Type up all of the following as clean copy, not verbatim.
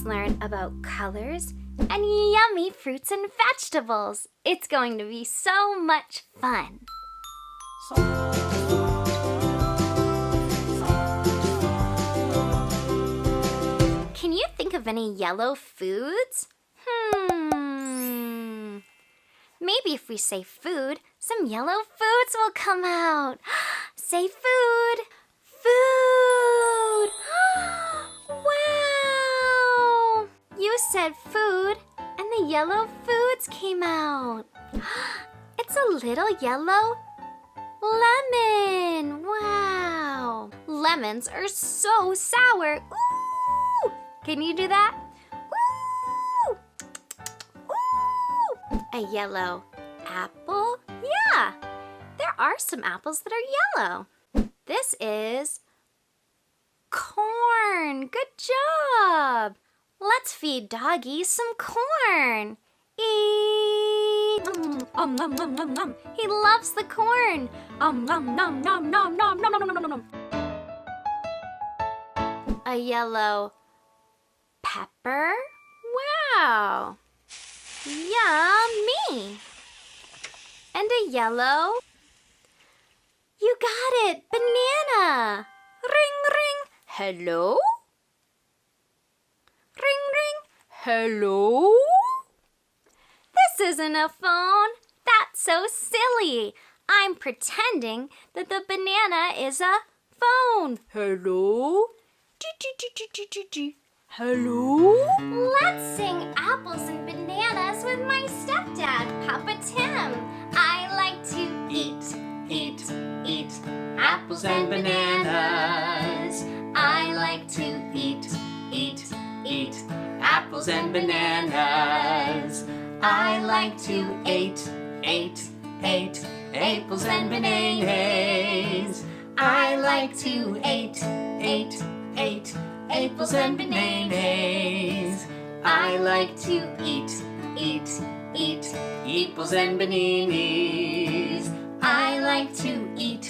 Let's learn about colors and yummy fruits and vegetables. It's going to be so much fun. Can you think of any yellow foods? Maybe if we say food, some yellow foods will come out. Say food. Food. Wow! You said food, and the yellow foods came out. It's a little yellow lemon. Wow! Lemons are so sour. Ooh! Can you do that? Ooh! Ooh! A yellow apple? Yeah! There are some apples that are yellow. This is corn. Good job. Let's feed Doggy some corn. Eat. Nom, nom, nom, nom, nom. He loves the corn. Nom, nom, nom, nom, nom, nom, nom, nom, nom, nom. A yellow pepper. Wow. Yummy. And a yellow. You got it. Banana. Ring, ring. Hello? Ring, ring. Hello? This isn't a phone. That's so silly. I'm pretending that the banana is a phone. Hello? Hello? Let's sing apples and bananas with my stepdad, Papa Tim. I like to eat apples and bananas. I like to eat apples and bananas. I like to eat apples and bananas. I like to eat apples and bananas. I like to eat apples and bananas. I like to eat apples and bananas. I like to eat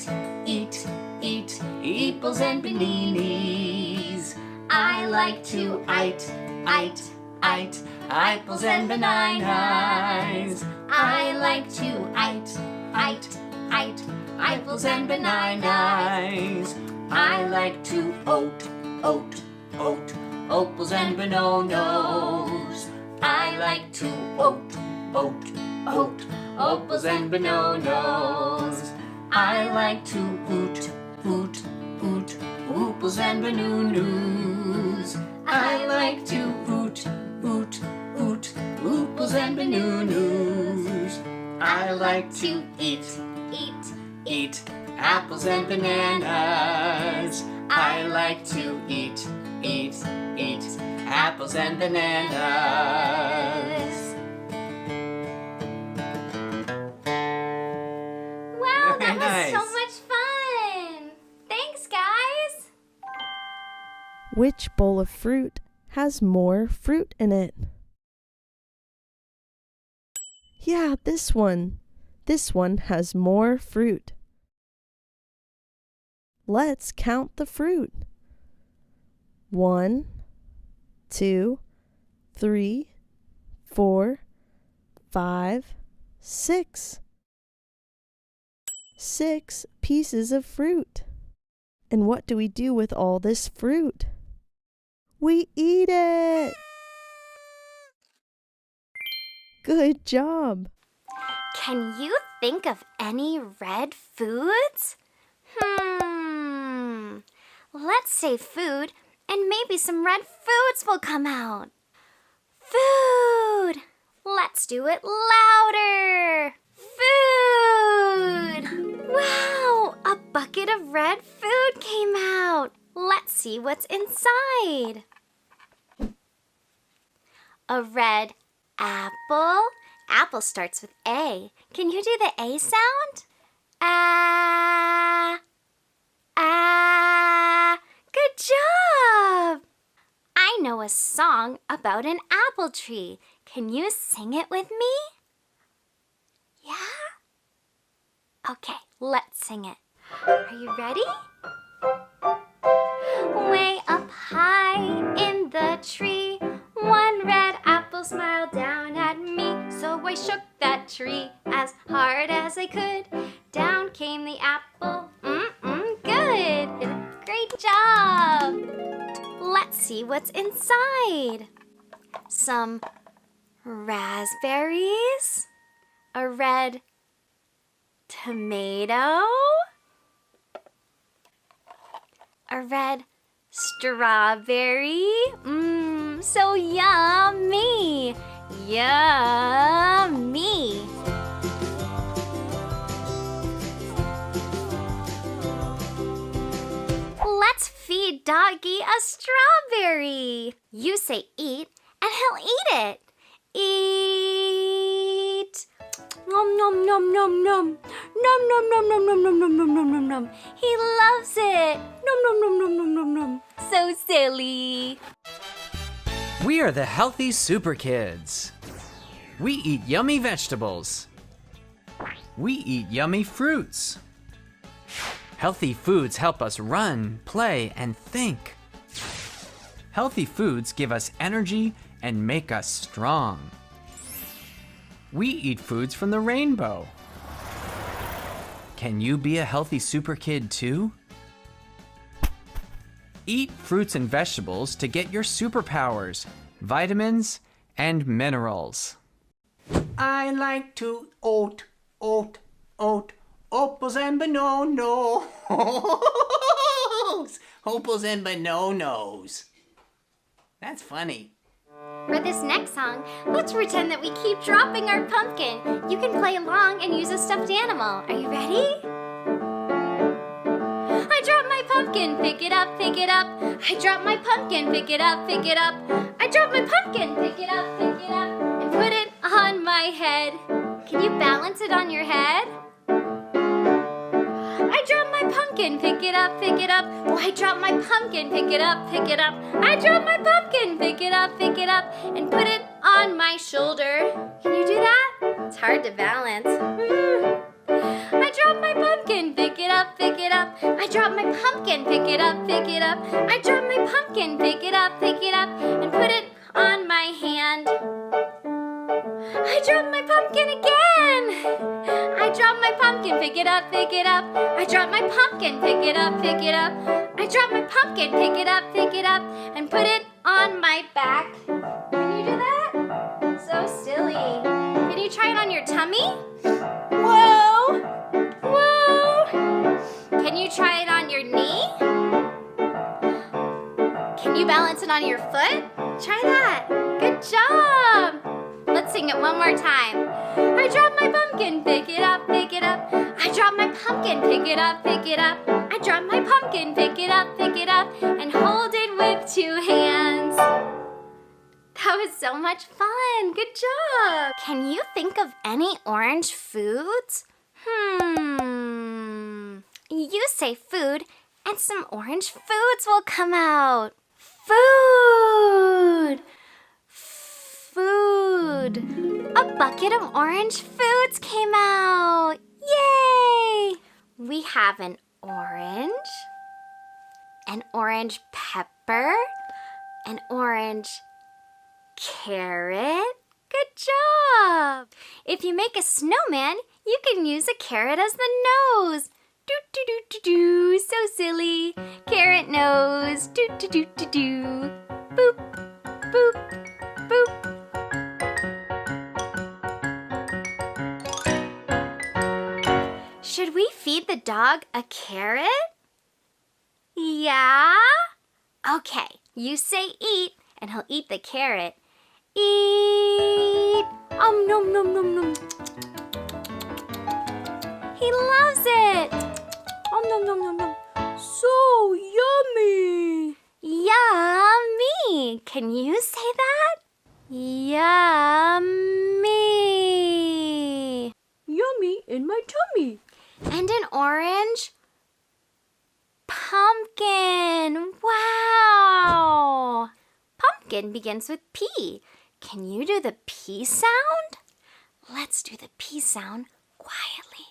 apples and bananas. I like to eat apples and bananas. I like to apples and bananas. I like to apples and bananas. I like to apples and bananas. I like to apples and bananas. I like to eat apples and bananas. I like to eat apples and bananas. Wow, that was so much fun! Thanks, guys! Which bowl of fruit has more fruit in it? Yeah, this one. This one has more fruit. Let's count the fruit. 1, 2, 3, 4, 5, 6. 6 pieces of fruit. And what do we do with all this fruit? We eat it! Good job! Can you think of any red foods? Let's say food, and maybe some red foods will come out. Food! Let's do it louder! Food! Wow! A bucket of red food came out! Let's see what's inside. A red apple. Apple starts with A. Can you do the A sound? Ah. Ah. Good job! I know a song about an apple tree. Can you sing it with me? Yeah? Okay, let's sing it. Are you ready? Way up high in the tree I shook that tree as hard as I could. Down came the apple. Good. Great job. Let's see what's inside. Some raspberries, a red tomato, a red strawberry. So yummy. Yummy. Let's feed Doggy a strawberry. You say eat, and he'll eat it. Eat. Nom nom nom nom nom. Nom nom nom nom nom nom nom nom nom nom nom. He loves it. Nom nom nom nom nom nom nom. So silly. We are the Healthy Super Kids. We eat yummy vegetables. We eat yummy fruits. Healthy foods help us run, play, and think. Healthy foods give us energy and make us strong. We eat foods from the rainbow. Can you be a healthy super kid too? Eat fruits and vegetables to get your superpowers, vitamins, and minerals. I like to oat, opals and bananas. Opals and bananas. That's funny. For this next song, let's pretend that we keep dropping our pumpkin. You can play along and use a stuffed animal. Are you ready? I dropped my pumpkin, pick it up, pick it up. I dropped my pumpkin, pick it up, pick it up. I dropped my pumpkin, pick it up, and put it on my head. Can you balance it on your head? I dropped my pumpkin, pick it up, pick it up. Oh, I dropped my pumpkin, pick it up, pick it up. I dropped my pumpkin, pick it up, and put it on my shoulder. Can you do that? It's hard to balance. I dropped my pumpkin, pick it up, pick it up. I dropped my pumpkin, pick it up, pick it up. I dropped my pumpkin, pick it up, and put it on my hand. I dropped my pumpkin again. I dropped my pumpkin, pick it up, pick it up. I dropped my pumpkin, pick it up, pick it up. I dropped my pumpkin, pick it up, and put it on my back. Can you do that? So silly. Can you try it on your tummy? Whoa! Whoa! Can you try it on your knee? Can you balance it on your foot? Try that. Good job! Let's sing it one more time. I dropped my pumpkin, pick it up, pick it up. I dropped my pumpkin, pick it up, pick it up. I dropped my pumpkin, pick it up, and hold it with two hands. That was so much fun. Good job. Can you think of any orange foods? You say food, and some orange foods will come out. Food! Food! A bucket of orange foods came out! Yay! We have an orange pepper, an orange carrot. Good job! If you make a snowman, you can use a carrot as the nose. Do do do do do, so silly. Carrot nose. Do do do do do. Boop, boop, boop. Should we feed the dog a carrot? Yeah? Okay, you say eat, and he'll eat the carrot. Eat! Nom nom nom nom. He loves it! Nom nom nom nom. So yummy! Yummy! Can you say that? Yummy! Yummy in my tummy. And an orange pumpkin. Wow! Pumpkin begins with P. Can you do the P sound? Let's do the P sound quietly.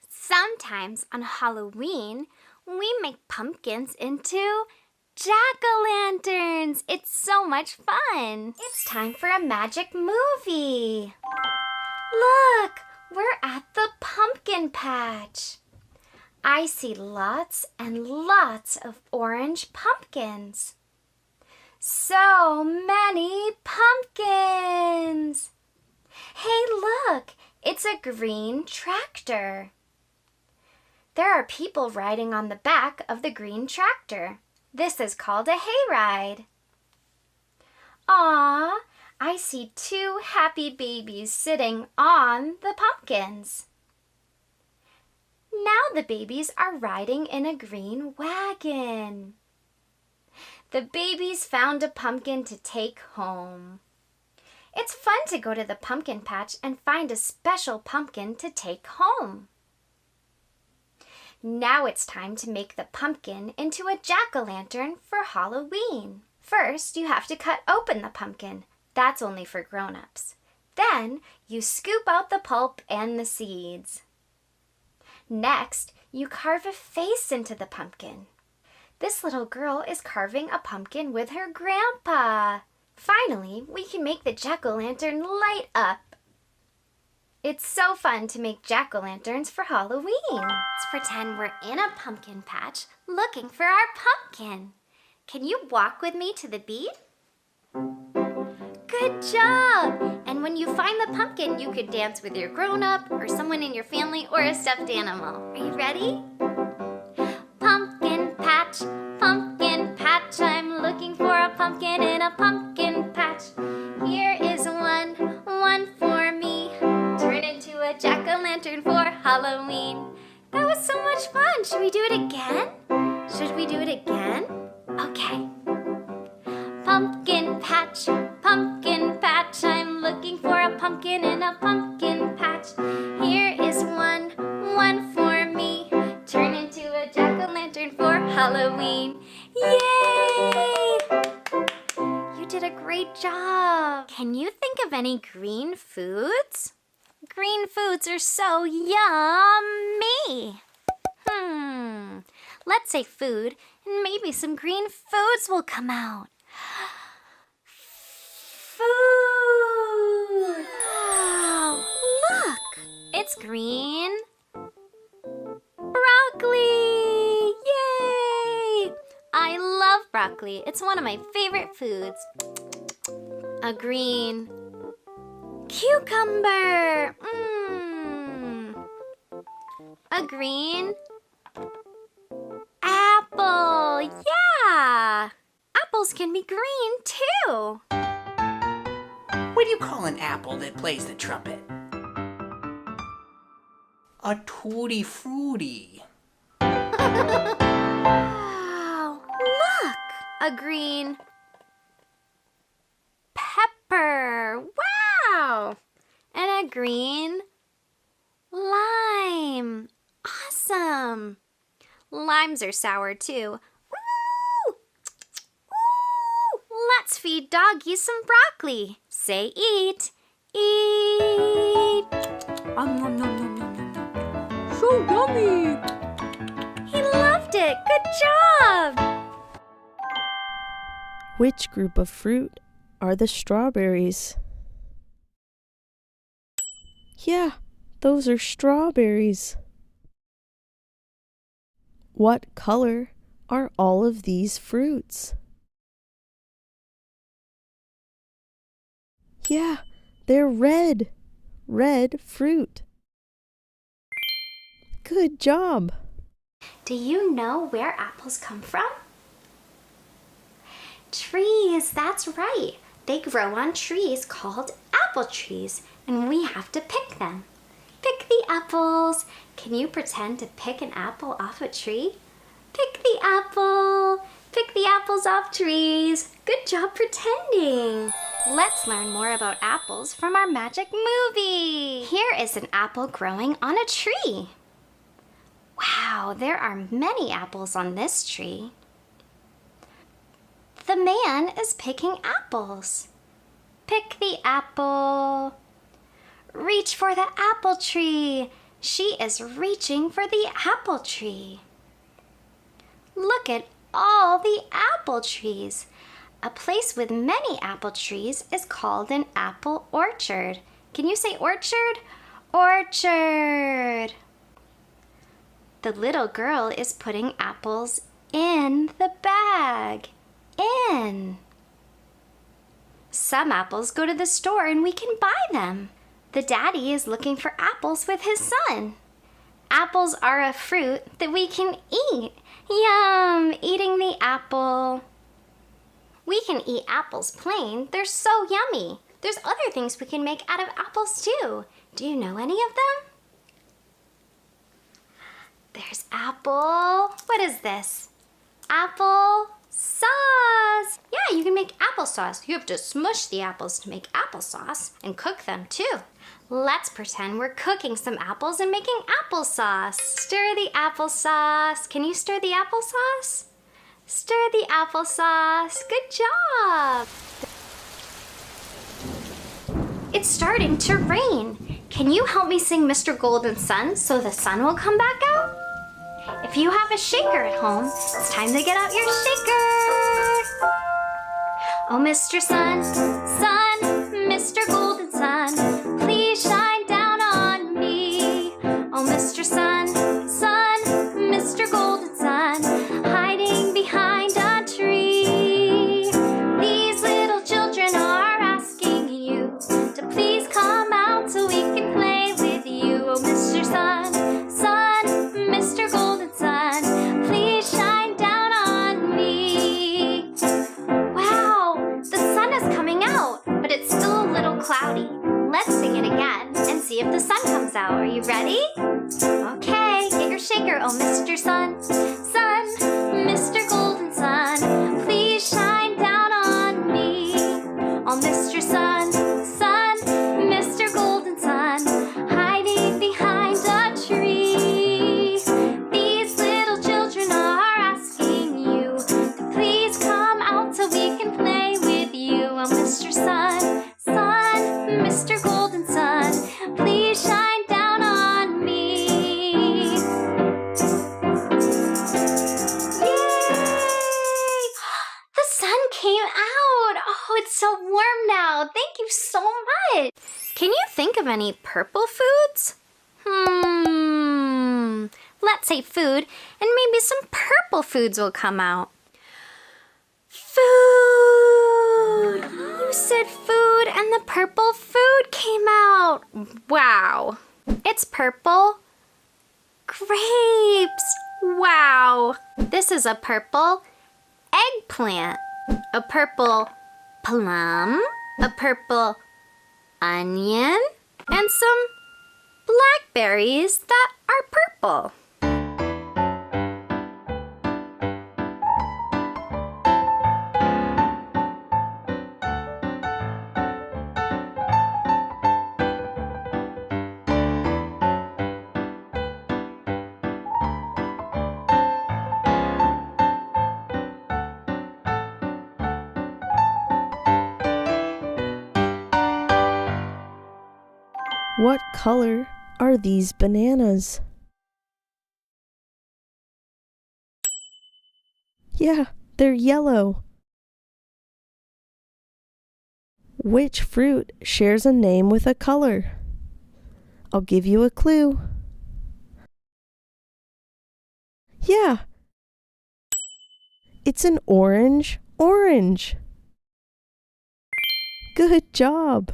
Sometimes on Halloween, we make pumpkins into Jack-o'-lanterns! It's so much fun! It's time for a magic movie! Look! We're at the pumpkin patch! I see lots and lots of orange pumpkins. So many pumpkins! Hey, look! It's a green tractor. There are people riding on the back of the green tractor. This is called a hayride. Aw, I see two happy babies sitting on the pumpkins. Now the babies are riding in a green wagon. The babies found a pumpkin to take home. It's fun to go to the pumpkin patch and find a special pumpkin to take home. Now it's time to make the pumpkin into a jack-o'-lantern for Halloween. First, you have to cut open the pumpkin. That's only for grown-ups. Then, you scoop out the pulp and the seeds. Next, you carve a face into the pumpkin. This little girl is carving a pumpkin with her grandpa. Finally, we can make the jack-o'-lantern light up. It's so fun to make jack-o'-lanterns for Halloween. Let's pretend we're in a pumpkin patch looking for our pumpkin. Can you walk with me to the beat? Good job! And when you find the pumpkin, you could dance with your grown-up or someone in your family or a stuffed animal. Are you ready? Pumpkin patch, I'm looking for a pumpkin in a pumpkin patch. Here is one for me. Turn into a jack-o'-lantern for Halloween. That was so much fun. Should we do it again? Okay. Pumpkin patch, I'm looking for a pumpkin in a pumpkin patch. Here is one for me. Turn into a jack-o'-lantern for Halloween. Yay! You did a great job. Can you think of any green foods? Green foods are so yummy. Let's say food, and maybe some green foods will come out. Food! Wow! Look! It's green broccoli! Yay! I love broccoli. It's one of my favorite foods. A green cucumber! A green apple! Yeah! Apples can be green too! What do you call an apple that plays the trumpet? A tutti frutti. Wow! Look! A green pepper! Wow! And a green lime! Awesome! Limes are sour too. Ooh! Ooh! Let's feed Doggy some broccoli. Say eat. Eat! Nom, nom, nom, nom, nom, nom, nom. So yummy! He loved it! Good job! Which group of fruit are the strawberries? Yeah, those are strawberries. What color are all of these fruits? Yeah, they're red. Red fruit. Good job. Do you know where apples come from? Trees, that's right. They grow on trees called apple trees, and we have to pick them. Pick the apples. Can you pretend to pick an apple off a tree? Pick the apple. Pick the apples off trees. Good job pretending. Let's learn more about apples from our magic movie. Here is an apple growing on a tree. Wow, there are many apples on this tree. The man is picking apples. Pick the apple. Reach for the apple tree. She is reaching for the apple tree. Look at all the apple trees. A place with many apple trees is called an apple orchard. Can you say orchard? Orchard. The little girl is putting apples in the bag. In. Some apples go to the store and we can buy them. The daddy is looking for apples with his son. Apples are a fruit that we can eat. Yum! Eating the apple. We can eat apples plain. They're so yummy. There's other things we can make out of apples too. Do you know any of them? There's apple. What is this? Apple sauce. Yeah, you can make applesauce. You have to smush the apples to make applesauce and cook them too. Let's pretend we're cooking some apples and making applesauce. Stir the applesauce. Can you stir the applesauce? Stir the applesauce. Good job. It's starting to rain. Can you help me sing Mr. Golden Sun so the sun will come back out? If you have a shaker at home, it's time to get out your shaker. Oh, Mr. Sun, Sun, Mr. Golden Sun, please shine down on me. Oh, Mr. Sun, Sun, Mr. Golden Sun, hiding behind a tree. These little children are asking you to please come out so we can play with you. Oh, Mr. Sun, Sun, Mr. Golden Sun, please shine down on me. Wow, the sun is coming out, but it's still a little cloudy. Let's sing it again and see if the sun comes out. Are you ready? Okay, get your shaker. Oh, Mr. Sun, Sun, Mr. Golden Sun, please shine down on me. Oh, Mr. Sun, Sun, Mr. Golden Sun, hiding behind a tree. These little children are asking you to please come out so we can play with you. Oh, Mr. Sun, Sun, Mr. Golden Sun, please shine down on me. Yay! The sun came out. Oh, it's so warm now. Thank you so much. Can you think of any purple foods? Let's say food, and maybe some purple foods will come out. Food! You said food, and the purple food came out. Wow. It's purple. Grapes. Wow. This is a purple eggplant, a purple plum, a purple onion, and some blackberries that are purple. What color are these bananas? Yeah, they're yellow. Which fruit shares a name with a color? I'll give you a clue. Yeah, it's an orange. Good job.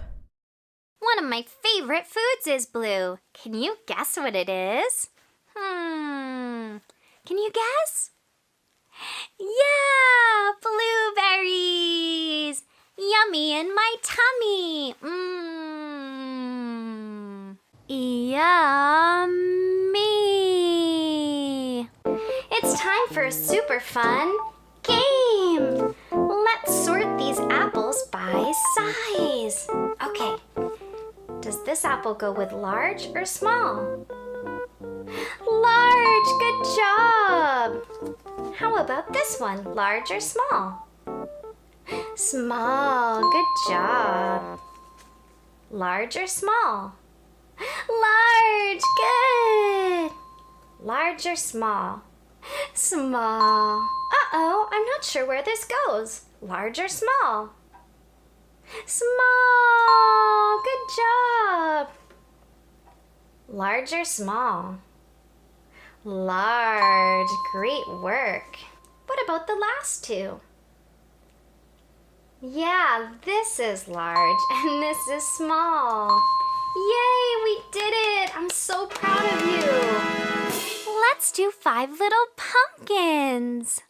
One of my favorite foods is blue. Can you guess what it is? Can you guess? Yeah, blueberries. Yummy in my tummy. Yummy. It's time for a super fun game. Let's sort these apples by size. Okay. Does this apple go with large or small? Large, good job. How about this one, large or small? Small, good job. Large or small? Large, good. Large or small? Small. Uh-oh, I'm not sure where this goes. Large or small? Small! Good job! Large or small? Large. Great work. What about the last two? Yeah, this is large and this is small. Yay, we did it! I'm so proud of you. Let's do 5 little pumpkins.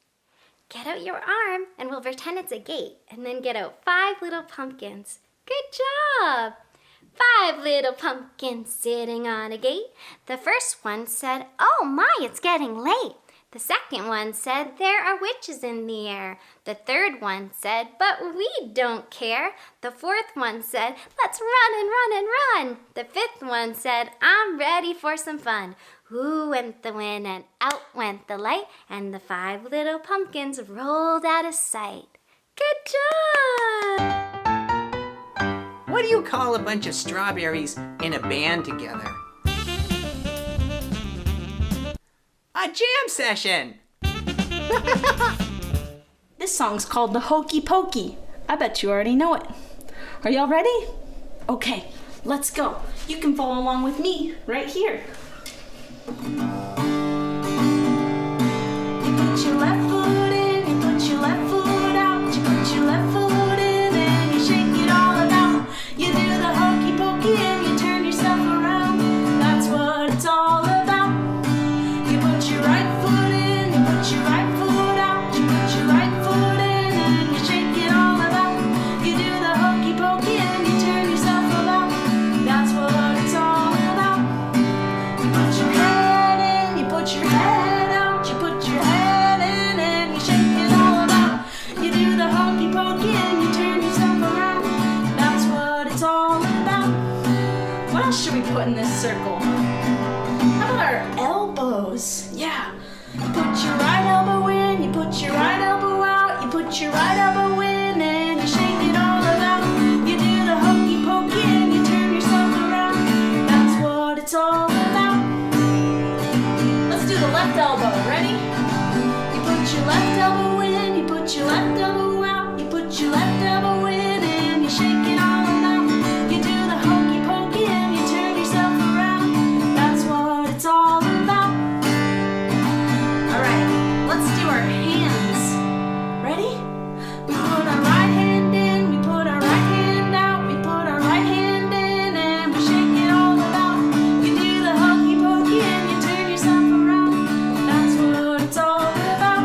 Get out your arm and we'll pretend it's a gate and then get out 5 little pumpkins. Good job! 5 little pumpkins sitting on a gate. The first one said, "Oh my, it's getting late." The second one said, "There are witches in the air." The third one said, "But we don't care." The fourth one said, "Let's run and run and run." The fifth one said, "I'm ready for some fun." Who went the wind and out went the light, and the 5 little pumpkins rolled out of sight. Good job! What do you call a bunch of strawberries in a band together? A jam session! This song's called the Hokey Pokey. I bet you already know it. Are y'all ready? Okay, let's go. You can follow along with me right here. You put your left foot in, you put your left foot out, you put your left foot in and you shake it all about. You do the hokey pokey and you turn yourself around. That's what it's all about. You put your right foot in, you put your right foot out, you put your right foot in and you shake it all about. You do the hokey pokey and you turn yourself about. That's what it's all about. You put your head in, you put your head out, you put your head in and you shake it all about. You do the hokey pokey and you turn yourself around. That's what it's all about. What else should we put in this circle? How about our elbows? Yeah. You put your right elbow in, you put your right elbow out, you put your right elbow in and you shake it all about. You do the hokey pokey and you turn yourself around. That's what it's all about. Let's do the left elbow. Ready? You put your left elbow in, you put your left elbow out, you put your left elbow in and you shake it all about. You do the hokey pokey and you turn yourself around. That's what it's all about. Alright, let's do our hands. Ready? We put our right hand in, we put our right hand out, we put our right hand in and we shake it all about. You do the hokey pokey and you turn yourself around. That's what it's all about.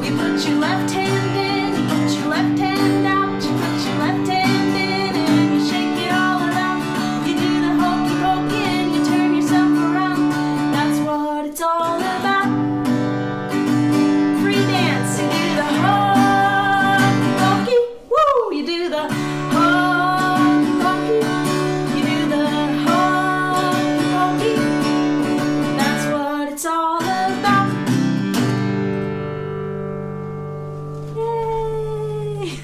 You put your left hand in, you put your left hand out, you put your left hand in and you shake it all about. You do the hokey pokey and you turn yourself around. That's what it's all about. Free dance, you do the hokey pokey, woo! You do the hokey pokey, you do the hokey pokey. That's what it's all about. Yay!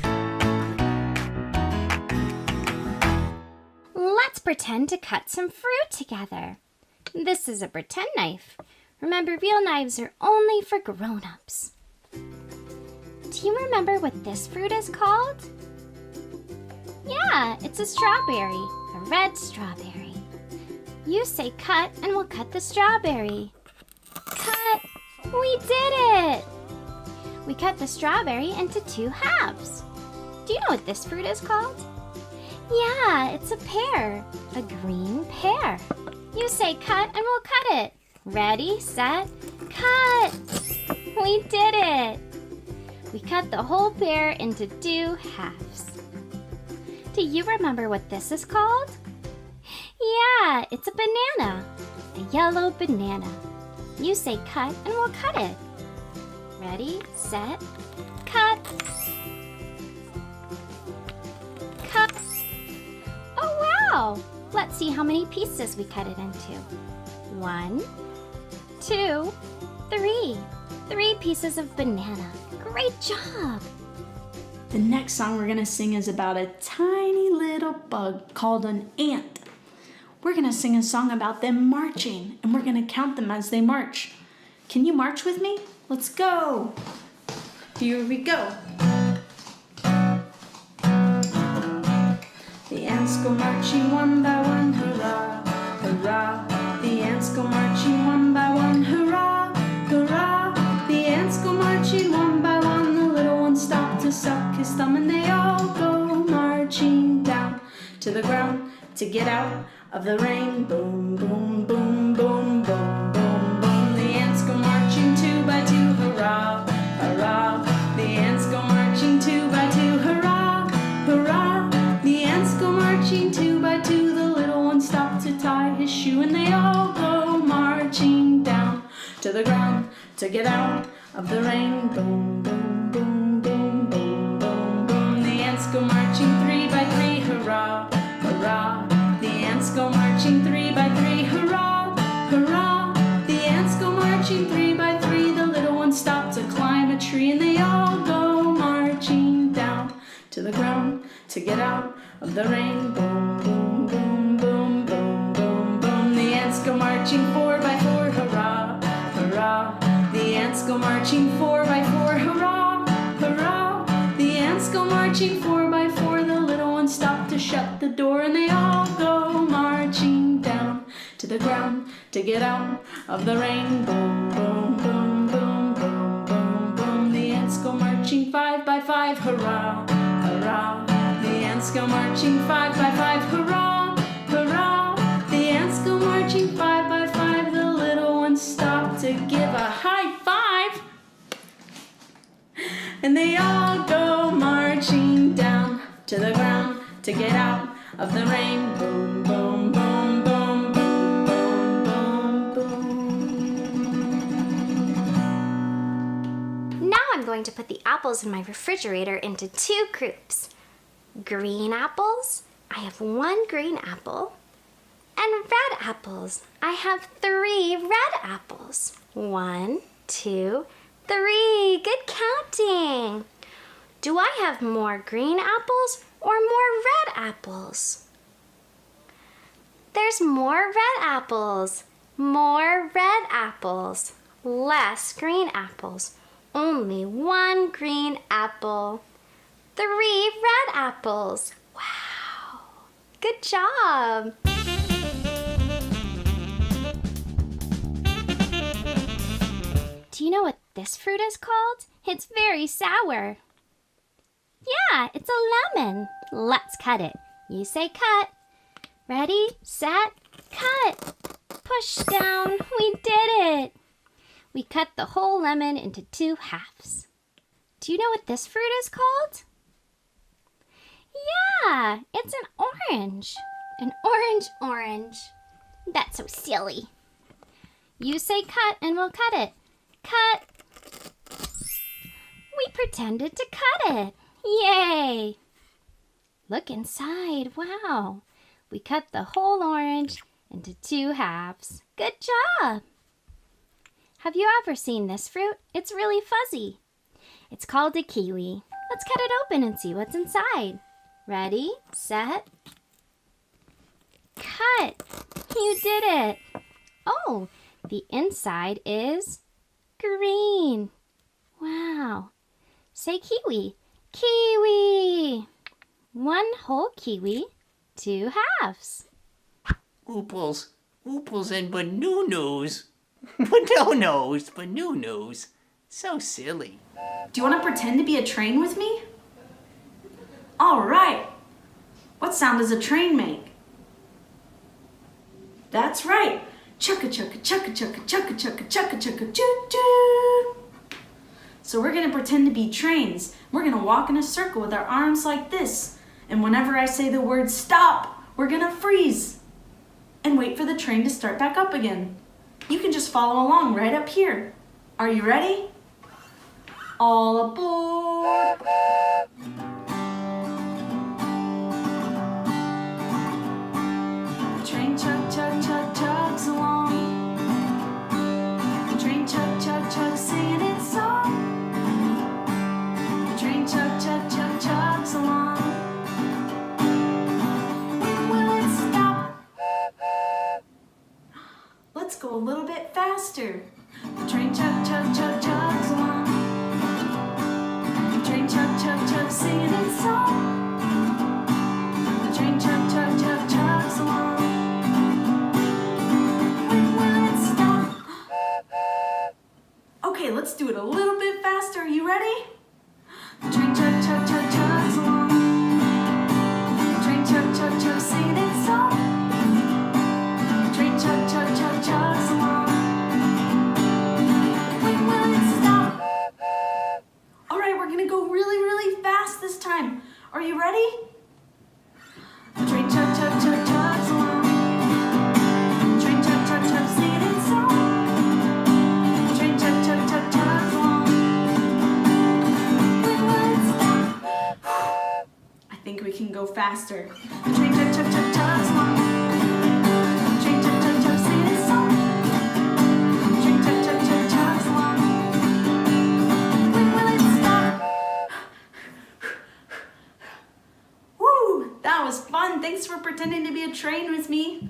Let's pretend to cut some fruit together. This is a pretend knife. Remember, real knives are only for grown-ups. Do you remember what this fruit is called? Yeah, it's a strawberry, a red strawberry. You say cut and we'll cut the strawberry. Cut! We did it! We cut the strawberry into 2 halves. Do you know what this fruit is called? Yeah, it's a pear, a green pear. You say cut and we'll cut it. Ready, set, cut! We did it! We cut the whole pear into 2 halves. Do you remember what this is called? Yeah, it's a banana, a yellow banana. You say cut and we'll cut it. Ready, set, cut! Cut! Oh wow! Let's see how many pieces we cut it into. 1, 2, 3. 3 pieces of banana. Great job! The next song we're gonna sing is about a tiny little bug called an ant. We're gonna sing a song about them marching, and we're gonna count them as they march. Can you march with me? Let's go! Here we go. The ants go marching one by one, hurrah, hurrah. The ants go marching one by one, hurrah, hurrah. The ants go marching one by one. The little one stopped to suck his thumb, and they all go marching down to the ground to get out of the rain. Boom, boom, boom, boom, boom, boom, boom. The ants go marching two by two, hurrah, hurrah. The ants go marching two by two, hurrah, hurrah. The ants go marching two by two. The little one stopped to tie his shoe, and they all go marching down to the ground to get out of the rain. Boom, boom, boom, boom, boom, boom, boom. The ants go marching three by three, hurrah, hurrah. The ants go marching three by three, hurrah, hurrah. The ants go marching three by three. The little one stopped to climb a tree, and they all go marching down to the ground to get out of the rain. Boom, boom, boom, boom, boom, boom, boom. The ants go marching four by four, hurrah, hurrah. The ants go marching four by four, hurrah, hurrah. The ants go marching four by four. The little one stopped to shut the door, and they all go marching down to the ground to get out of the rain. Boom, boom, boom, boom, boom, boom, boom. The ants go marching five by five, hurrah, hurrah. The ants go marching five by five, hurrah, hurrah. The ants go marching five by five. The little one stopped to give a high five, and they all go marching down to the ground to get out of the rain. Boom, boom, boom, boom, boom, boom, boom, boom. Now I'm going to put the apples in my refrigerator into two groups. Green apples, I have one green apple. And red apples, I have three red apples. 1, 2, 3. Good counting. Do I have more green apples or more red apples? There's more red apples. More red apples. Less green apples. Only one green apple. 3 red apples. Wow. Good job. Do you know what this fruit is called? It's very sour. Yeah, it's a lemon. Let's cut it. You say cut. Ready, set, cut. Push down. We did it. We cut the whole lemon into 2 halves. Do you know what this fruit is called? Yeah, it's an orange. An orange. That's so silly. You say cut and we'll cut it. Cut. We pretended to cut it. Yay! Look inside. Wow. We cut the whole orange into 2 halves. Good job. Have you ever seen this fruit? It's really fuzzy. It's called a kiwi. Let's cut it open and see what's inside. Ready, set, cut. You did it. Oh, the inside is green. Wow. Say kiwi. Kiwi. 1 whole kiwi, 2 halves. Ooples, ooples and banoo-noos. Banonos, banoo-noos. So silly. Do you want to pretend to be a train with me? All right. What sound does a train make? That's right. Chugga chugga chugga chugga chugga chugga chugga chugga choo choo. So we're gonna pretend to be trains. We're gonna walk in a circle with our arms like this. And whenever I say the word stop, we're gonna freeze and wait for the train to start back up again. You can just follow along right up here. Are you ready? All aboard! The train chug chug chug chugs along. The train chug chug chug singing its song. The train chug chug chug chugs along. When will it stop? Let's go a little bit faster. The train chug chug chug chugs along. singing its song. The train chug, chug, chug, chugs along. When will it stop? Okay, let's do it a little bit faster. Are you ready? The train chug, chug, chug, chugs along. The train chug, chug, chug, singing its song. The train chug, chug, chug, chugs along. When will it stop? All right, we're gonna go really, really fast this time. Are you ready? The train chug, chug, chug, chugs along. The train chug, chug, chug, singing its song. The train chug, chug, chug, chugs along. When will it stop? I think we can go faster. The train chug, chug, chug, chugs along. The train chug, chug, chug, singing its song. The train chug, chug, chug, chugs along. When will it stop? Woo! That was fun. Thanks for pretending to be a train with me.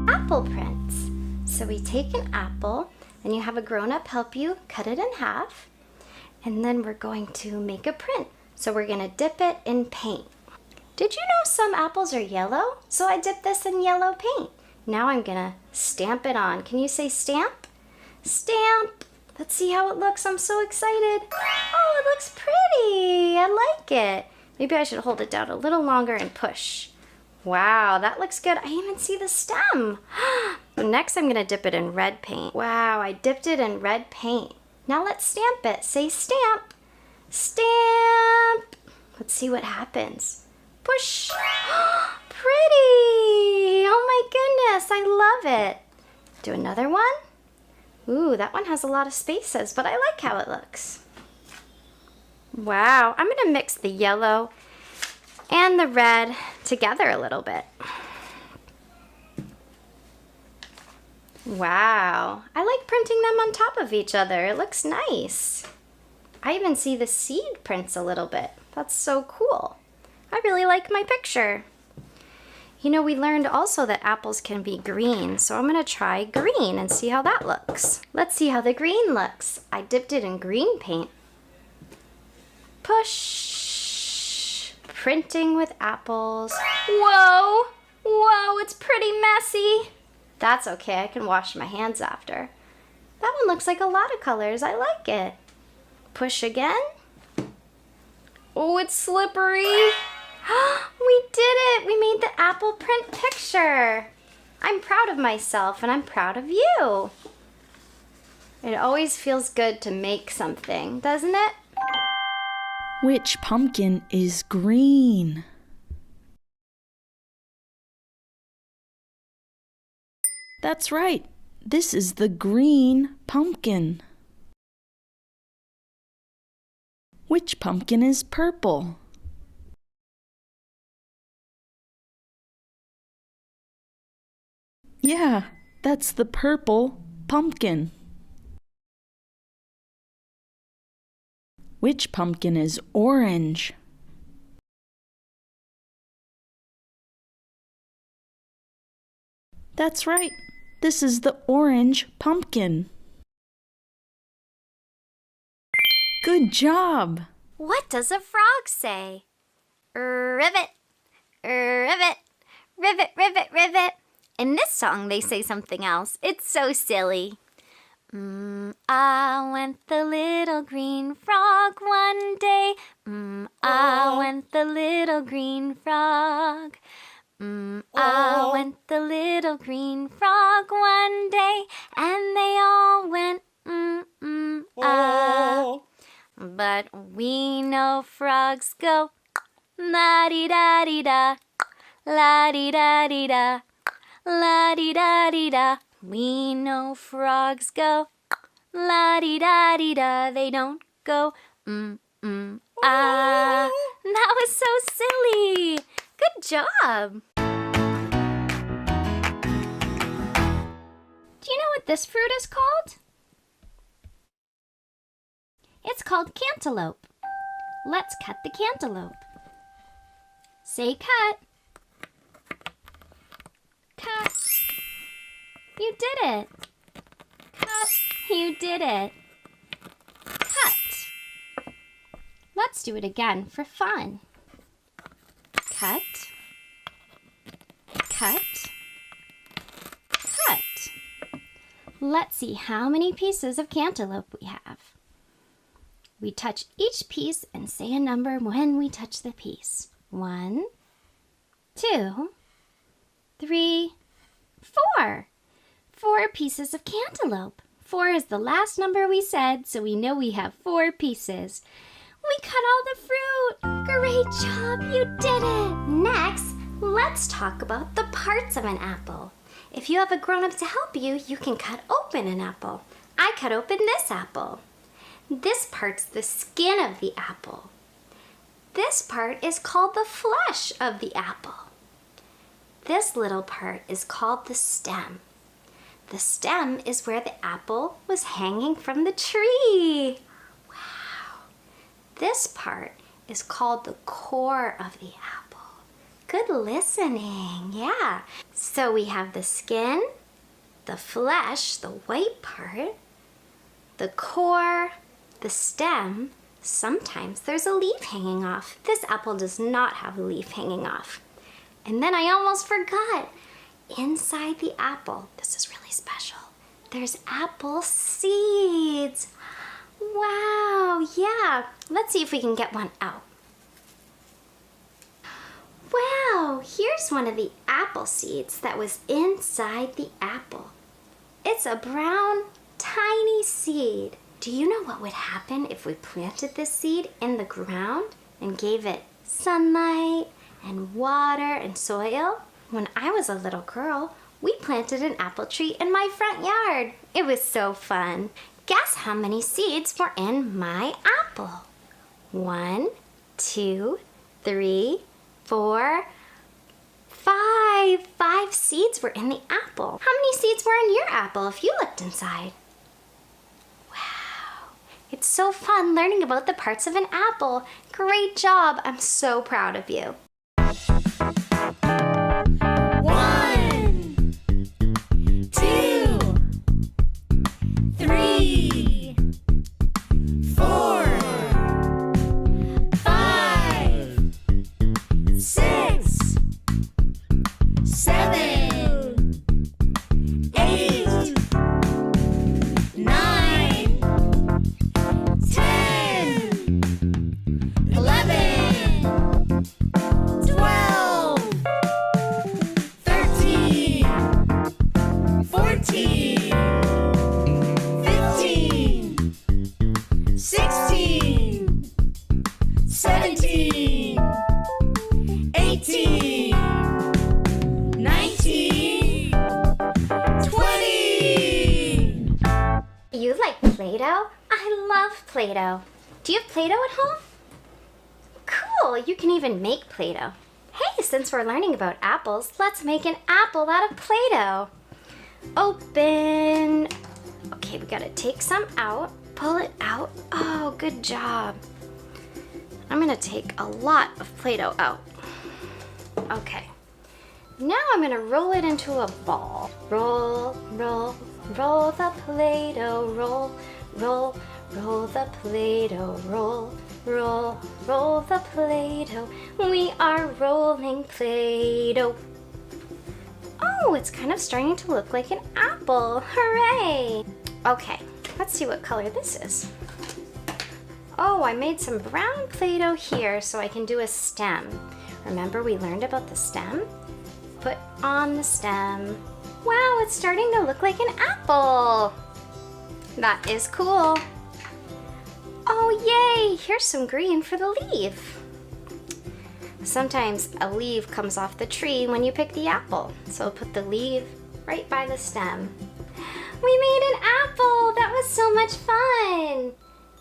Apple prints. So we take an apple, and you have a grown-up help you cut it in half, and then we're going to make a print. So we're gonna dip it in paint. Did you know some apples are yellow? So I dipped this in yellow paint. Now I'm gonna stamp it on. Can you say stamp? Stamp! Let's see how it looks. I'm so excited. Oh, it looks pretty. I like it. Maybe I should hold it down a little longer and push. Wow, that looks good. I even see the stem. Next, I'm gonna dip it in red paint. Wow, I dipped it in red paint. Now let's stamp it. Say stamp. Stamp. Let's see what happens. Push. Pretty. Oh my goodness, I love it. Do another one. Ooh, that one has a lot of spaces, but I like how it looks. Wow, I'm gonna mix the yellow and the red together a little bit. Wow, I like printing them on top of each other. It looks nice. I even see the seed prints a little bit. That's so cool. I really like my picture. You know, we learned also that apples can be green, so I'm gonna try green and see how that looks. Let's see how the green looks. I dipped it in green paint. Push. Printing with apples. Whoa! Whoa, it's pretty messy. That's okay, I can wash my hands after. That one looks like a lot of colors. I like it. Push again. Oh, it's slippery. We did it! We made the apple print picture. I'm proud of myself and I'm proud of you. It always feels good to make something, doesn't it? Which pumpkin is green? That's right. This is the green pumpkin. Which pumpkin is purple? Yeah, that's the purple pumpkin. Which pumpkin is orange? That's right. This is the orange pumpkin. Good job! What does a frog say? Rivet, rivet, rivet, rivet, rivet. In this song, they say something else. It's so silly. I went the little green frog one day. I went the little green frog. I went the little green frog one day, and they all went ah. But we know frogs go la-di-da-di-da, la-di-da-di-da, la-di-da-di-da. We know frogs go la-di-da-di-da. They don't go ah. That was so silly. Good job. Do you know what this fruit is called? It's called cantaloupe. Let's cut the cantaloupe. Say cut. Cut. You did it. Cut. You did it. Cut. Let's do it again for fun. Cut, cut, cut. Let's see how many pieces of cantaloupe we have. We touch each piece and say a number when we touch the piece. 1, 2, 3, 4. 4 pieces of cantaloupe. 4 is the last number we said, so we know we have 4 pieces. We cut all the fruit! Great job, you did it! Next, let's talk about the parts of an apple. If you have a grown-up to help you, you can cut open an apple. I cut open this apple. This part's the skin of the apple. This part is called the flesh of the apple. This little part is called the stem. The stem is where the apple was hanging from the tree. Wow. This part is called the core of the apple. Good listening, yeah. So we have the skin, the flesh, the white part, the core, the stem. Sometimes there's a leaf hanging off. This apple does not have a leaf hanging off. And then I almost forgot. Inside the apple, this is really special, there's apple seeds. Wow, yeah. Let's see if we can get one out. Wow, here's one of the apple seeds that was inside the apple. It's a brown, tiny seed. Do you know what would happen if we planted this seed in the ground and gave it sunlight and water and soil? When I was a little girl, we planted an apple tree in my front yard. It was so fun. Guess how many seeds were in my apple? 1, 2, 3, 4, 5. 5 seeds were in the apple. How many seeds were in your apple if you looked inside? Wow. It's so fun learning about the parts of an apple. Great job. I'm so proud of you. 1, 2, 3, 4, 5, 6, 7, 8, 9, 10, 11, 12, 13, 14, 15, 16, 17, 18, 19, 20. You like Play-Doh? I love Play-Doh. Do you have Play-Doh at home? Cool, you can even make Play-Doh. Hey, since we're learning about apples, let's make an apple out of Play-Doh. Open. Okay, we gotta take some out, pull it out. Oh, good job. I'm gonna take a lot of Play-Doh out. Okay. Now I'm gonna roll it into a ball. Roll, roll, roll the Play-Doh, roll, roll, roll the Play-Doh, roll, roll, roll the Play-Doh. We are rolling Play-Doh. Oh, it's kind of starting to look like an apple. Hooray! Okay, let's see what color this is. Oh, I made some brown Play-Doh here so I can do a stem. Remember we learned about the stem? Put on the stem. Wow, it's starting to look like an apple. That is cool. Oh, yay! Here's some green for the leaf. Sometimes a leaf comes off the tree when you pick the apple. So put the leaf right by the stem. We made an apple! That was so much fun!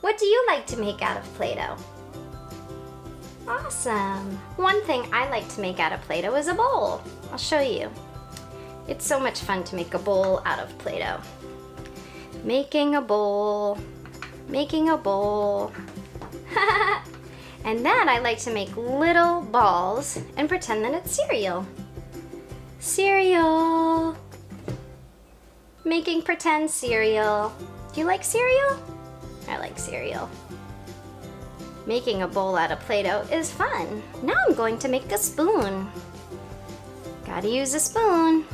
What do you like to make out of Play-Doh? Awesome! One thing I like to make out of Play-Doh is a bowl. I'll show you. It's so much fun to make a bowl out of Play-Doh. Making a bowl. Making a bowl. And then I like to make little balls and pretend that it's cereal. Cereal. Making pretend cereal. Do you like cereal? I like cereal. Making a bowl out of Play-Doh is fun. Now I'm going to make a spoon. Gotta use a spoon.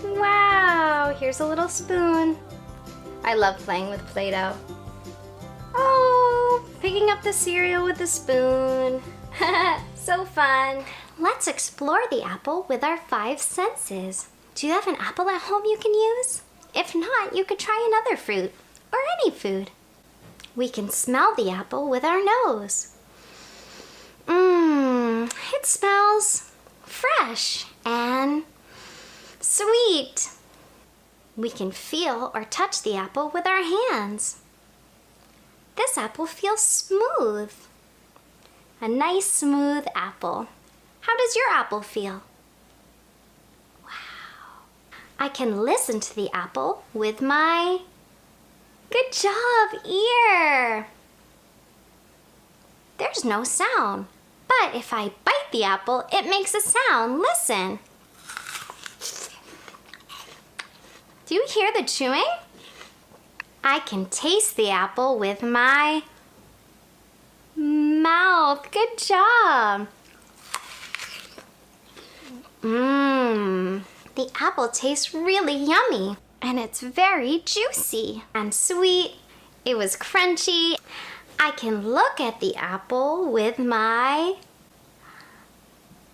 Wow, here's a little spoon. I love playing with Play-Doh. Oh, picking up the cereal with a spoon. So fun. Let's explore the apple with our 5 senses. Do you have an apple at home you can use? If not, you could try another fruit or any food. We can smell the apple with our nose. It smells fresh and sweet. We can feel or touch the apple with our hands. This apple feels smooth. A nice smooth apple. How does your apple feel? Wow. I can listen to the apple with my, good job, ear. There's no sound, but if I bite the apple, it makes a sound. Listen. Do you hear the chewing? I can taste the apple with my mouth. Good job. The apple tastes really yummy, and it's very juicy and sweet. It was crunchy. I can look at the apple with my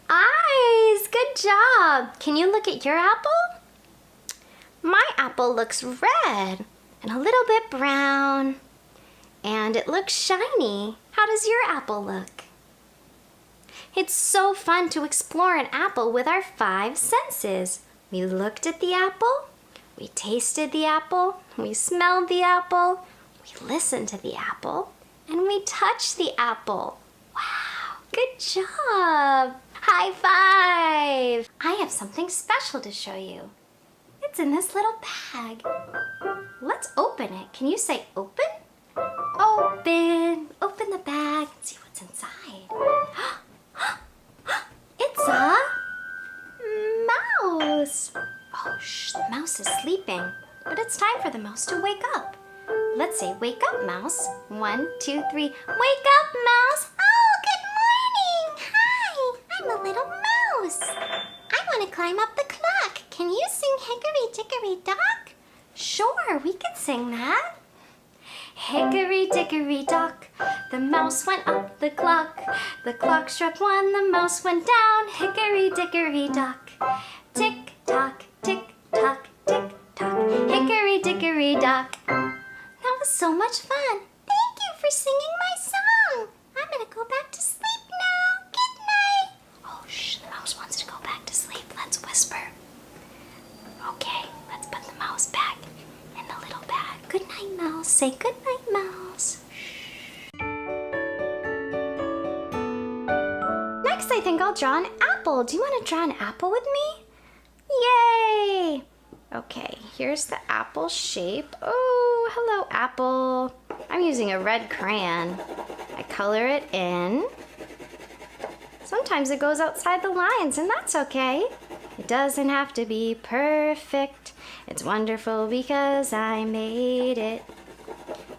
eyes. Good job. Can you look at your apple? My apple looks red and a little bit brown, and it looks shiny. How does your apple look? It's so fun to explore an apple with our 5 senses. We looked at the apple, we tasted the apple, we smelled the apple, we listened to the apple, and we touched the apple. Wow, good job! High five! I have something special to show you. It's in this little bag. Let's open it. Can you say open? Open! Open the bag and see what's inside. It's a mouse. Oh, shh, the mouse is sleeping. But it's time for the mouse to wake up. Let's say, wake up, mouse. 1, 2, 3. Wake up, mouse. Oh, good morning. Hi, I'm a little mouse. I want to climb up the clock. Can you sing Hickory Dickory Dock? Sure, we can sing that. Hickory dickory dock, the mouse went up the clock. The clock struck 1, the mouse went down. Hickory dickory dock. Tick tock, tick tock, tick tock. Hickory dickory dock. That was so much fun. Thank you for singing my song. I'm gonna go back to sleep now. Good night. Oh, shh, the mouse wants to go back to sleep. Let's whisper. Okay, let's put the mouse back in the little bag. Good night, mouse. Say good night, mouse. Next, I think I'll draw an apple. Do you want to draw an apple with me? Yay! Okay, here's the apple shape. Oh, hello, apple. I'm using a red crayon. I color it in. Sometimes it goes outside the lines, and that's okay. It doesn't have to be perfect. It's wonderful because I made it.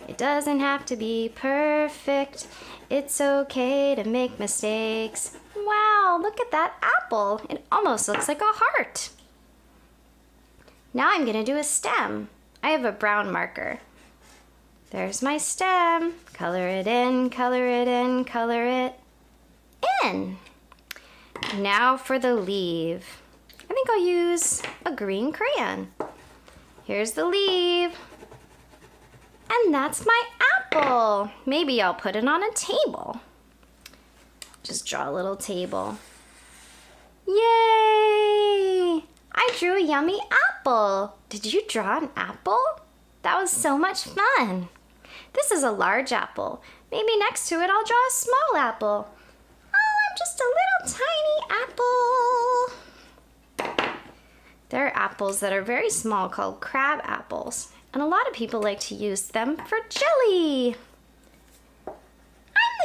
It doesn't have to be perfect. It's okay to make mistakes. Wow, look at that apple. It almost looks like a heart. Now I'm gonna do a stem. I have a brown marker. There's my stem. Color it in, color it in, color it in. Now for the leaf. I think I'll use a green crayon. Here's the leaf. And that's my apple. Maybe I'll put it on a table. Just draw a little table. Yay! I drew a yummy apple. Did you draw an apple? That was so much fun. This is a large apple. Maybe next to it I'll draw a small apple. Oh, I'm just a little tiny apple. There are apples that are very small called crab apples, and a lot of people like to use them for jelly. I'm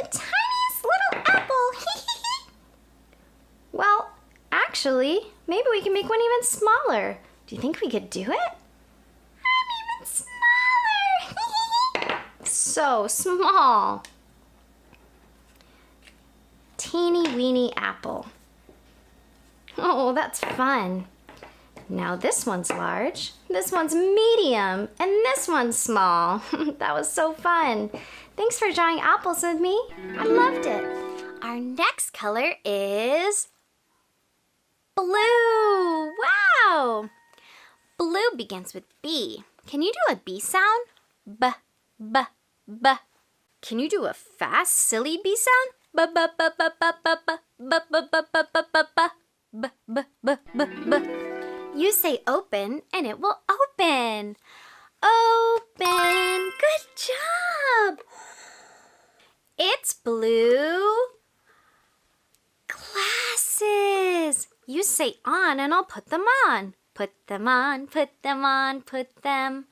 the tiniest little apple. Well, actually, maybe we can make one even smaller. Do you think we could do it? I'm even smaller. so small. Teeny weeny apple. Oh, that's fun. Now this one's large, this one's medium, and this one's small. That was so fun. Thanks for drawing apples with me. I loved it. Our next color is blue. Wow! Blue begins with B. Can you do a B sound? B, b, b. Can you do a fast, silly B sound? B, b, b, b, b, b, b, b, b, b, b, b, b, b. B, b, b, b, b. You say open and it will open. Open. Good job. It's blue glasses. You say on and I'll put them on. Put them on, put them on, put them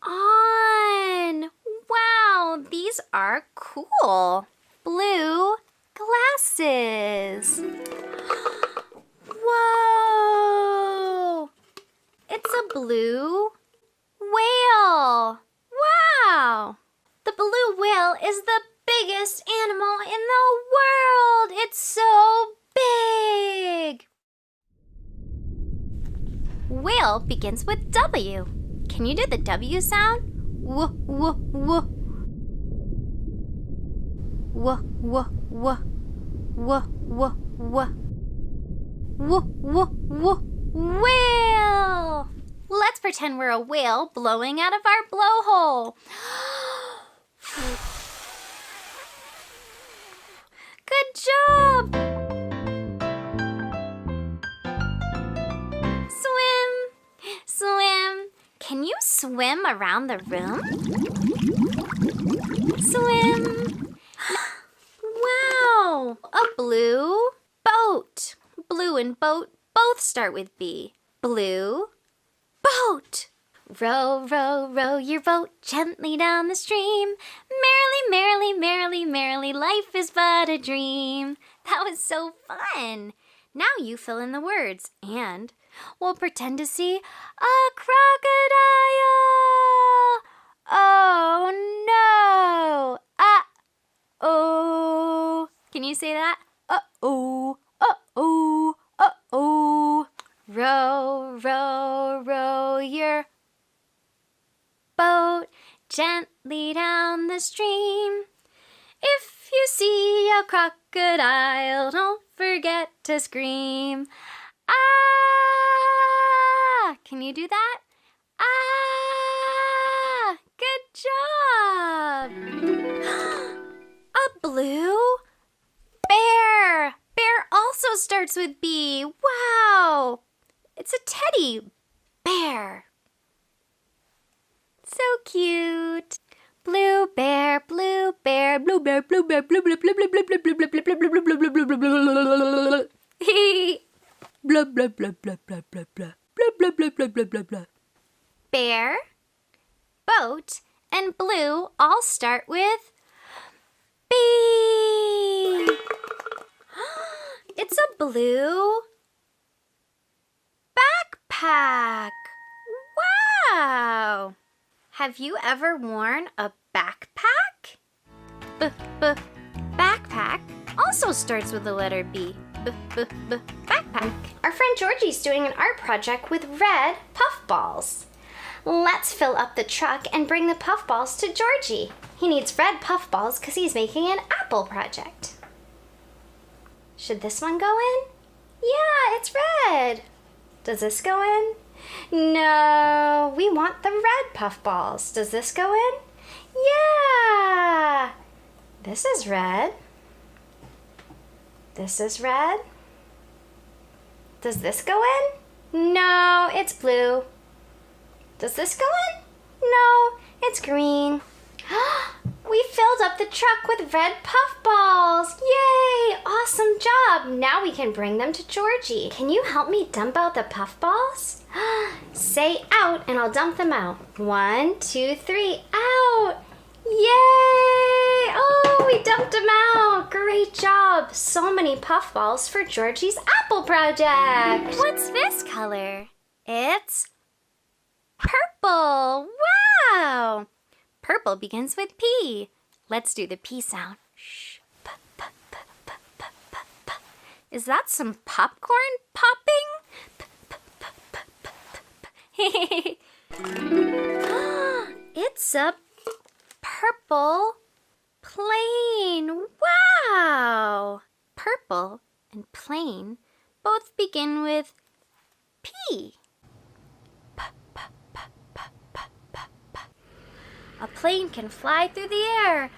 on. Wow, these are cool. Blue glasses. Whoa! It's a blue whale. Wow! The blue whale is the biggest animal in the world. It's so big. Whale begins with W. Can you do the W sound? W, w, w. W, w, w. W, w, w. W, w, w. Whale! Let's pretend we're a whale blowing out of our blowhole. Good job! Swim, swim. Can you swim around the room? Swim. Wow, a blue boat. Blue and boat both start with B. Blue boat. Row, row, row your boat gently down the stream. Merrily, merrily, merrily, merrily, life is but a dream. That was so fun. Now you fill in the words and we'll pretend to see a crocodile. Oh no. Uh-oh. Can you say that? Uh-oh, uh-oh, uh-oh. Row, row, row your boat gently down the stream. If you see a crocodile, don't forget to scream. Ah! Can you do that? Ah! Good job! A blue bear. Bear also starts with B. Wow! It's a teddy bear. So cute. Blue bear, blue bear, blue bear, blue bear, blue blue blue blue blue blue blue blue blue blue blue blue blue blue blue. Blah blah blah blah blah blah blah blah blah blah blah blah blah blah. Bear, boat, and blue all start with B. It's a blue backpack. Wow! Have you ever worn a backpack? Backpack also starts with the letter B. Backpack. Our friend Georgie's doing an art project with red puffballs. Let's fill up the truck and bring the puffballs to Georgie. He needs red puffballs because he's making an apple project. Should this one go in? Yeah, it's red. Does this go in? No, we want the red puffballs. Does this go in? Yeah. This is red. This is red. Does this go in? No, it's blue. Does this go in? No, it's green. We filled up the truck with red puffballs. Yay! Awesome job. Now we can bring them to Georgie. Can you help me dump out the puffballs? Say out and I'll dump them out. 1, 2, 3, out. Yay! Oh, we dumped them out. Great job. So many puffballs for Georgie's apple project. What's this color? It's purple. Wow! Purple begins with P. Let's do the P sound. Shh. P, p, p, p, p, p, p. Is that some popcorn popping? P, p, p, p, p, p. It's a purple plane. Wow! Purple and plane both begin with P. A plane can fly through the air.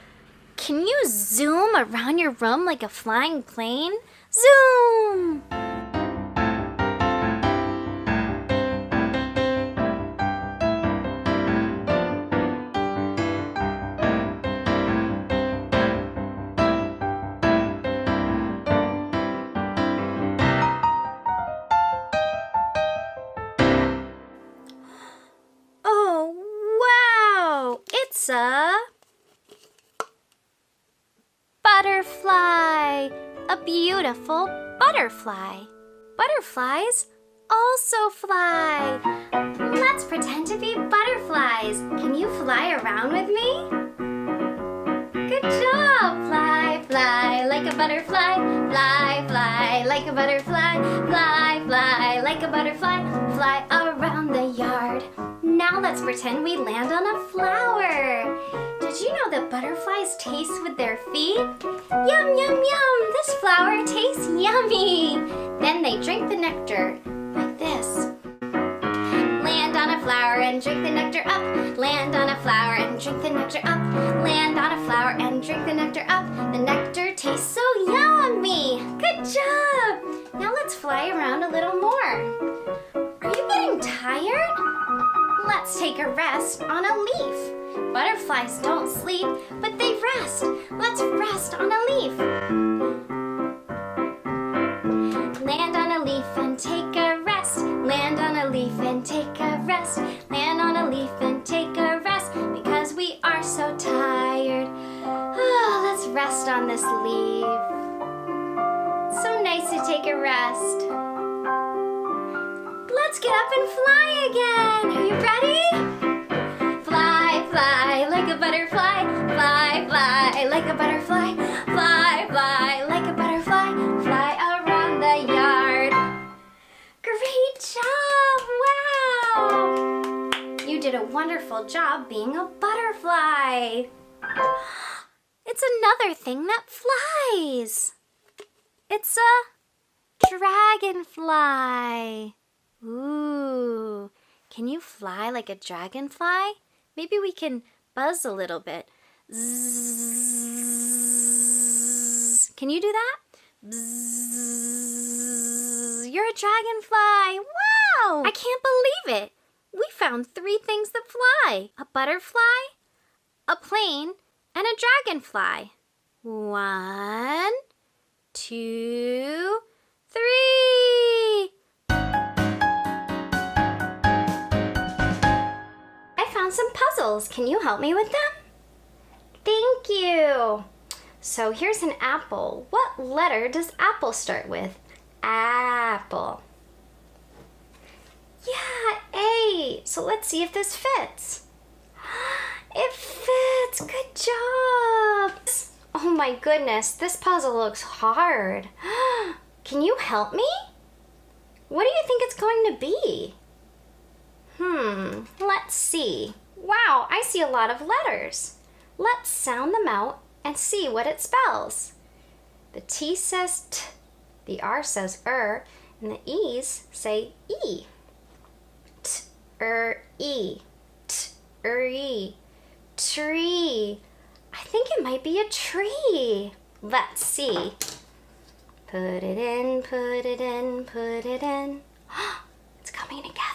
Can you zoom around your room like a flying plane? Zoom! It's a butterfly, a beautiful butterfly. Butterflies also fly. Let's pretend to be butterflies. Can you fly around with me? Good job! Fly, fly like a butterfly. Fly, fly like a butterfly. Fly, fly like a butterfly. Fly around the yard. Now let's pretend we land on a flower. Did you know that butterflies taste with their feet? Yum, yum, yum! This flower tastes yummy! Then they drink the nectar, like this. Land on a flower and drink the nectar up. Land on a flower and drink the nectar up. Land on a flower and drink the nectar up. The nectar tastes so yummy! Good job! Now let's fly around a little more. Are you getting tired? Let's take a rest on a leaf. Butterflies don't sleep, but they rest. Let's rest on a leaf. Land on a leaf and take a rest. Land on a leaf and take a rest. Land on a leaf and take a rest because we are so tired. Oh, let's rest on this leaf. So nice to take a rest. Let's get up and fly again. Are you ready? Fly, fly like a butterfly. Fly, fly like a butterfly. Fly, fly like a butterfly. Fly around the yard. Great job! Wow! You did a wonderful job being a butterfly. It's another thing that flies. It's a dragonfly. Ooh, can you fly like a dragonfly? Maybe we can buzz a little bit. Zzz. Can you do that? Bzzz. You're a dragonfly. Wow! I can't believe it. We found 3 things that fly. A butterfly, a plane, and a dragonfly. 1, 2, 3. Some puzzles. Can you help me with them? Thank you. So here's an apple. What letter does apple start with? Apple. Yeah, A. So let's see if this fits. It fits. Good job. Oh my goodness, this puzzle looks hard. Can you help me? What do you think it's going to be? Let's see. Wow, I see a lot of letters. Let's sound them out and see what it spells. The T says T, the R says and the E's say E. T-er-E, T-er-E, tree. I think it might be a tree. Let's see. Put it in, put it in, put it in. It's coming together.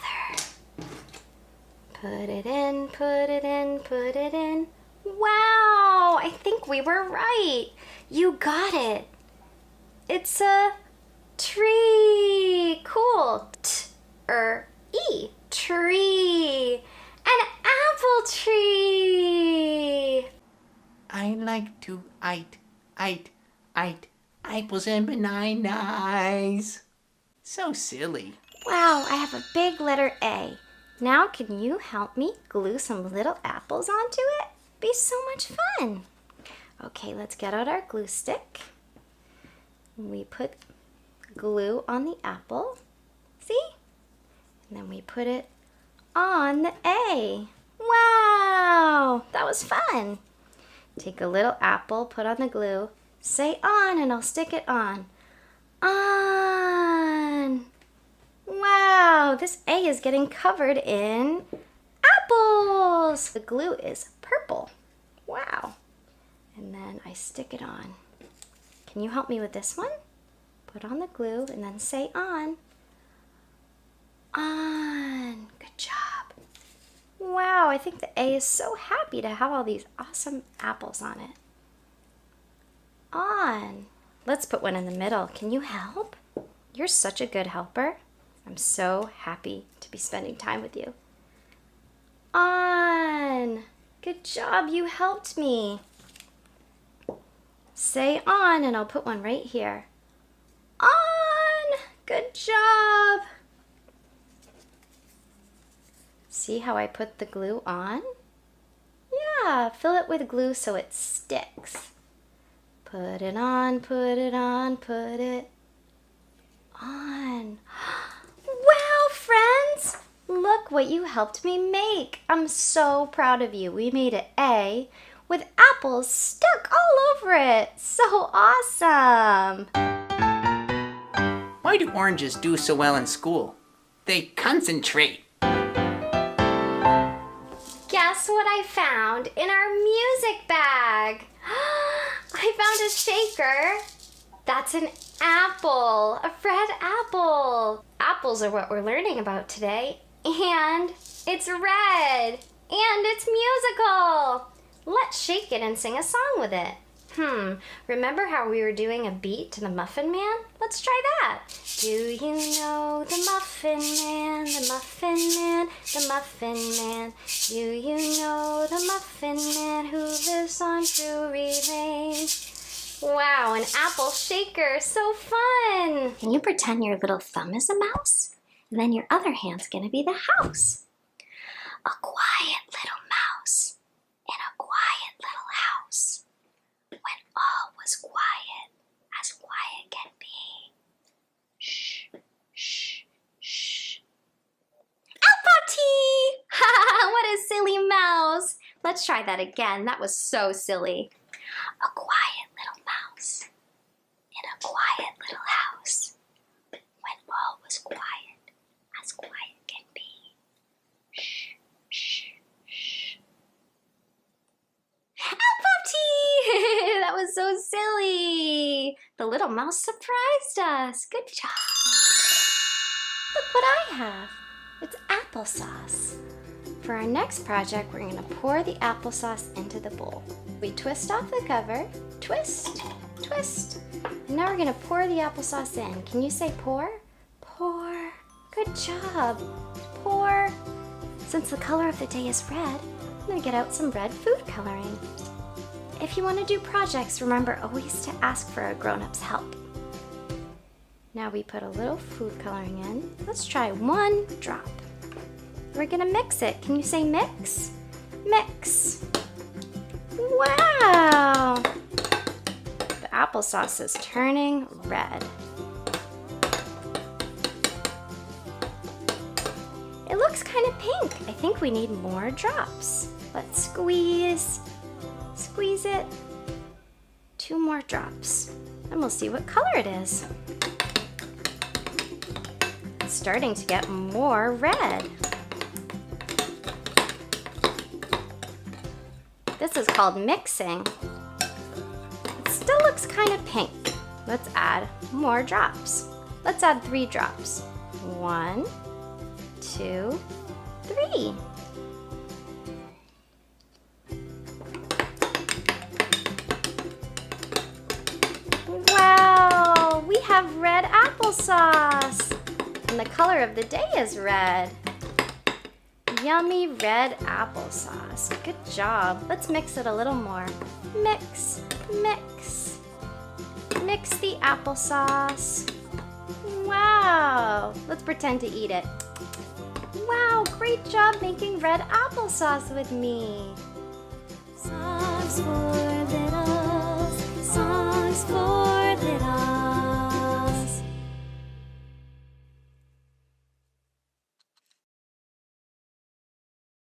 Put it in, put it in, put it in. Wow, I think we were right. You got it. It's a tree. Cool. T-er-E, tree. An apple tree. I like to eat apples and bananas. So silly. Wow, I have a big letter A. Now can you help me glue some little apples onto it? Be so much fun. Okay, let's get out our glue stick. We put glue on the apple. See? And then we put it on the A. Wow, that was fun. Take a little apple, put on the glue, say on, and I'll stick it on. On. Wow, this A is getting covered in apples. The glue is purple. Wow. And then I stick it on. Can you help me with this one? Put on the glue and then say on. On. Good job. Wow, I think the A is so happy to have all these awesome apples on it. On. Let's put one in the middle. Can you help? You're such a good helper. I'm so happy to be spending time with you. On. Good job, you helped me. Say on, and I'll put one right here. On. Good job. See how I put the glue on? Yeah, fill it with glue so it sticks. Put it on, put it on, put it on. Wow, friends! Look what you helped me make. I'm so proud of you. We made an A with apples stuck all over it. So awesome! Why do oranges do so well in school? They concentrate. Guess what I found in our music bag? I found a shaker. That's an apple, a red apple. Apples are what we're learning about today. And it's red. And it's musical. Let's shake it and sing a song with it. Remember how we were doing a beat to the Muffin Man? Let's try that. Do you know the Muffin Man, the Muffin Man, the Muffin Man? Do you know the Muffin Man who lives on Drury Lane? Wow, an apple shaker, so fun! Can you pretend your little thumb is a mouse? And then your other hand's gonna be the house. A quiet little mouse in a quiet little house. When all was quiet, as quiet can be. Shh, shh, shh. Alpha-tea! Ha! What a silly mouse! Let's try that again. That was so silly. A quiet little mouse in a quiet little house. When all was quiet, as quiet can be. Shh, shh, shh. Alpha-tea! That was so silly. The little mouse surprised us. Good job. Look what I have. It's applesauce. For our next project, we're going to pour the applesauce into the bowl. We twist off the cover, twist, twist. And now we're going to pour the applesauce in. Can you say pour? Pour. Good job. Pour. Since the color of the day is red, I'm going to get out some red food coloring. If you want to do projects, remember always to ask for a grown-up's help. Now we put a little food coloring in. Let's try 1 drop. We're gonna mix it. Can you say mix? Mix. Wow! The applesauce is turning red. It looks kind of pink. I think we need more drops. Let's squeeze. Squeeze it. 2 more drops. And we'll see what color it is. It's starting to get more red. This is called mixing. It still looks kind of pink. Let's add more drops. Let's add 3 drops. 1, 2, 3. Wow, we have red applesauce. And the color of the day is red. Yummy red applesauce. Good job. Let's mix it a little more. Mix, mix. Mix the applesauce. Wow. Let's pretend to eat it. Wow, great job making red applesauce with me. Songs for littles, songs for littles.